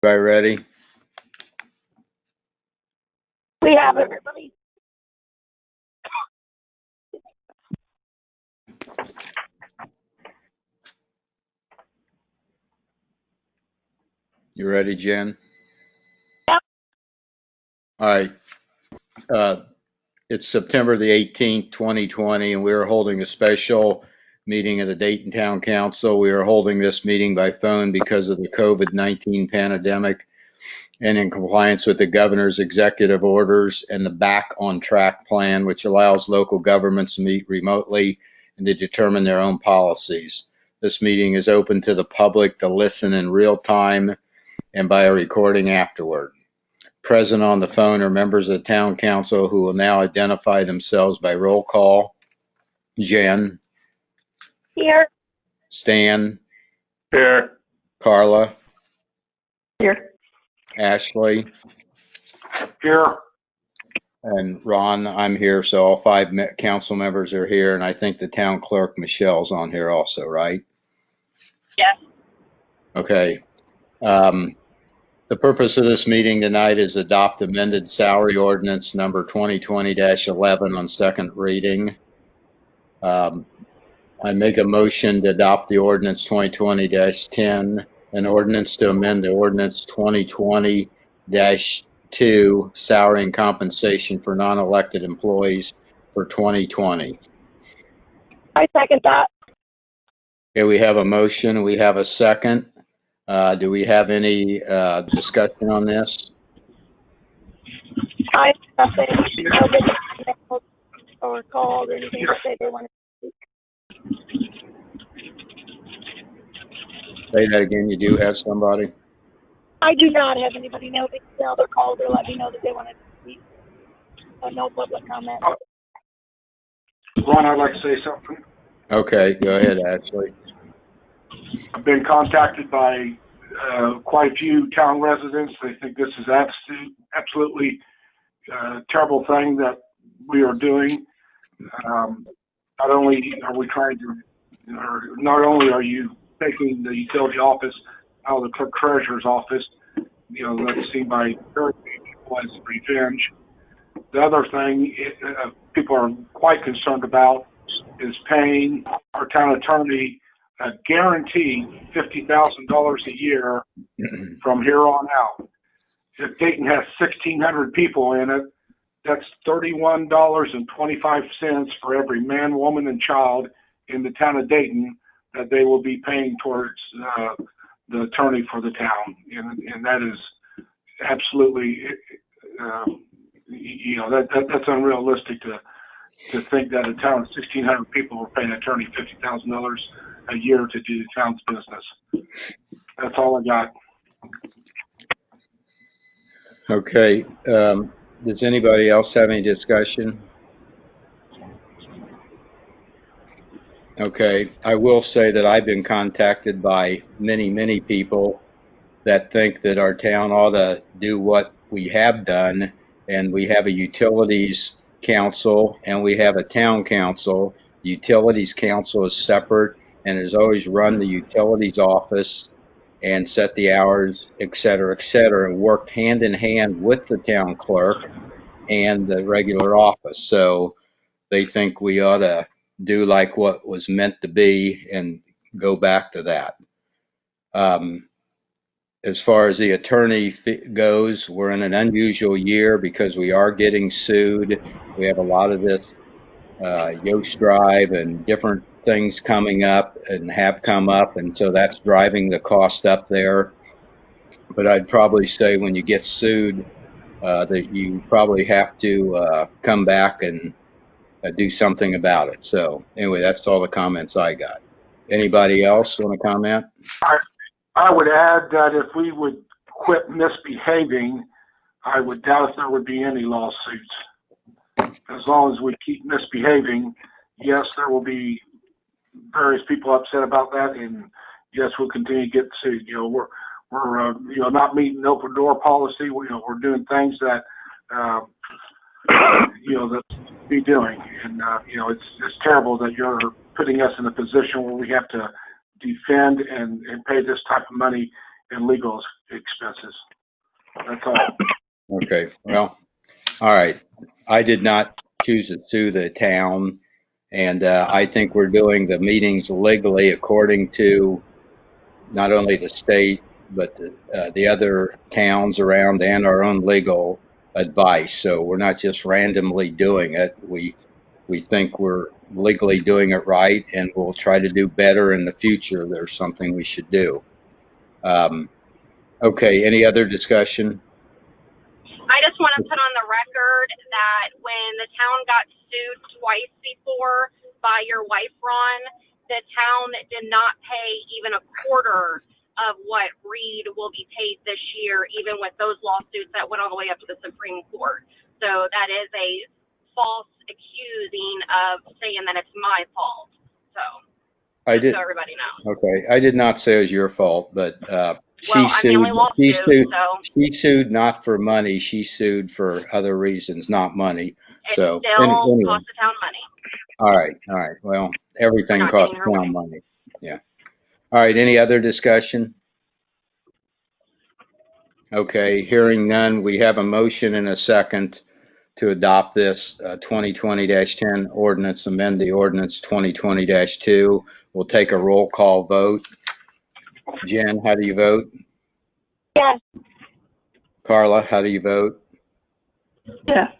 Everybody ready? We have everybody. You ready, Jen? Yep. All right. It's September the 18th, 2020, and we are holding a special meeting of the Dayton Town Council. We are holding this meeting by phone because of the COVID-19 pandemic and in compliance with the governor's executive orders and the Back on Track plan, which allows local governments to meet remotely and to determine their own policies. This meeting is open to the public to listen in real time and by a recording afterward. Present on the phone are members of the town council who will now identify themselves by roll call. Jen, Here. Stan, Here. Carla, Here. Ashley, Here. and Ron. I'm here, so all five council members are here, and I think the town clerk, Michelle's on here also, right? Yes. Okay. The purpose of this meeting tonight is adopt amended salary ordinance number 2020-11 on second reading. I make a motion to adopt the ordinance 2020-10, an ordinance to amend the ordinance 2020-2, salary and compensation for non-elected employees for 2020. I second that. Okay, we have a motion. We have a second. Do we have any discussion on this? I nothing. Nobody or called or anything to say they wanted to speak. Say that again. You do have somebody? I do not have anybody know they or called or let me know that they wanted to speak. So no public comment. Ron, I'd like to say something. Okay, go ahead, Ashley. I've been contacted by quite a few town residents. They think this is absolutely terrible thing that we are doing. Not only are we trying to, or not only are you taking the utility office out of the clerk treasurer's office, that's seen by very many people as revenge. The other thing people are quite concerned about is paying our town attorney a guaranteed $50,000 a year from here on out. If Dayton has 1,600 people in it, that's $31.25 for every man, woman, and child in the town of Dayton that they will be paying towards the attorney for the town, and that is absolutely, that's unrealistic to think that a town of 1,600 people are paying an attorney $50,000 a year to do the town's business. That's all I got. Okay. Does anybody else have any discussion? Okay. I will say that I've been contacted by many people that think that our town ought to do what we have done, and we have a utilities council and we have a town council. The utilities council is separate and has always run the utilities office and set the hours, et cetera, and worked hand in hand with the town clerk and the regular office. So they think we ought to do like what was meant to be and go back to that. As far as the attorney goes, we're in an unusual year because we are getting sued. We have a lot of this Yoast Drive and different things coming up and have come up, and so that's driving the cost up there. But I'd probably say when you get sued, that you probably have to come back and do something about it. So anyway, that's all the comments I got. Anybody else want to comment? I would add that if we would quit misbehaving, I would doubt if there would be any lawsuits. As long as we keep misbehaving, yes, there will be various people upset about that, and yes, we'll continue to get sued. We're not meeting open door policy. We're doing things that that be doing, and it's terrible that you're putting us in a position where we have to defend and pay this type of money and legal expenses. That's all. Okay, well, all right. I did not choose to sue the town, and I think we're doing the meetings legally according to not only the state, but the other towns around and our own legal advice. So we're not just randomly doing it. We think we're legally doing it right, and we'll try to do better in the future. There's something we should do. Okay, any other discussion? I just want to put on the record that when the town got sued twice before by your wife, Ron, the town did not pay even a quarter of what Reed will be paid this year, even with those lawsuits that went all the way up to the Supreme Court. So that is a false accusing of saying that it's my fault. So so everybody knows. Okay, I did not say it was your fault, but Well, I'm the only lawsuit, so she sued not for money. She sued for other reasons, not money. it So still anyway, costs the town money. all right. Well, everything not costs getting her town way. money. Yeah. All right. Any other discussion? Okay. Hearing none, we have a motion and a second to adopt this 2020-10 ordinance, amend the ordinance 2020-2. We'll take a roll call vote. Jen, how do you vote? Yes. Carla, how do you vote? Yes.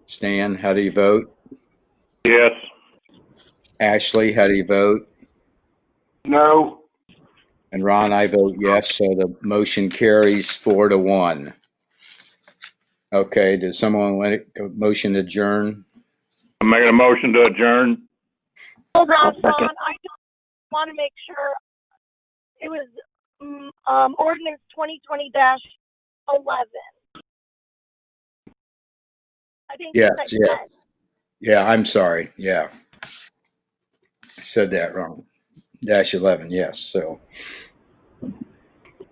Stan, how do you vote? Yes. Ashley, how do you vote? No. And Ron, I vote yes, so the motion carries 4-1. Okay, does someone want a motion to adjourn? I'm making a motion to adjourn. Hold on, Ron. I just want to make sure it was ordinance 2020-11. I think Yes, you said yes. Yeah, I'm sorry. Yeah. I said that wrong. -11, yes. So,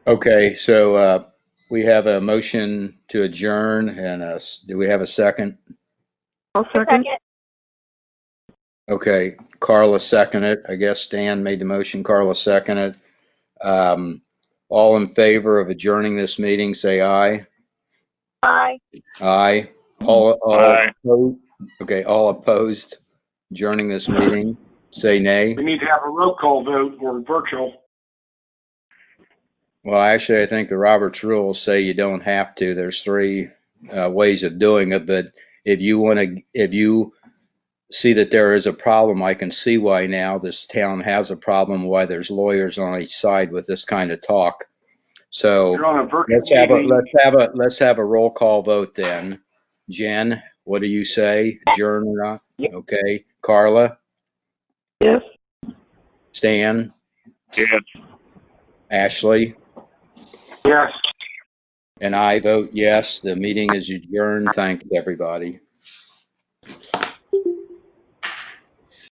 okay, so we have a motion to adjourn and do we have a second? I'll second. Okay, Carla seconded. I guess Stan made the motion. Carla seconded. All in favor of adjourning this meeting, say aye. Aye. Aye. All Aye. opposed? Okay, all opposed adjourning this meeting, say nay. We need to have a roll call vote or virtual. Well, actually, I think the Roberts rules say you don't have to. There's 3 ways of doing it, but if you see that there is a problem, I can see why now this town has a problem, why there's lawyers on each side with this kind of talk. So You're on a virtual let's have a roll call vote then. Jen, what do you say? Adjourn or not? Okay. Carla? Yes. Stan? Yes. Ashley? Yes. And I vote yes. The meeting is adjourned. Thanks, everybody.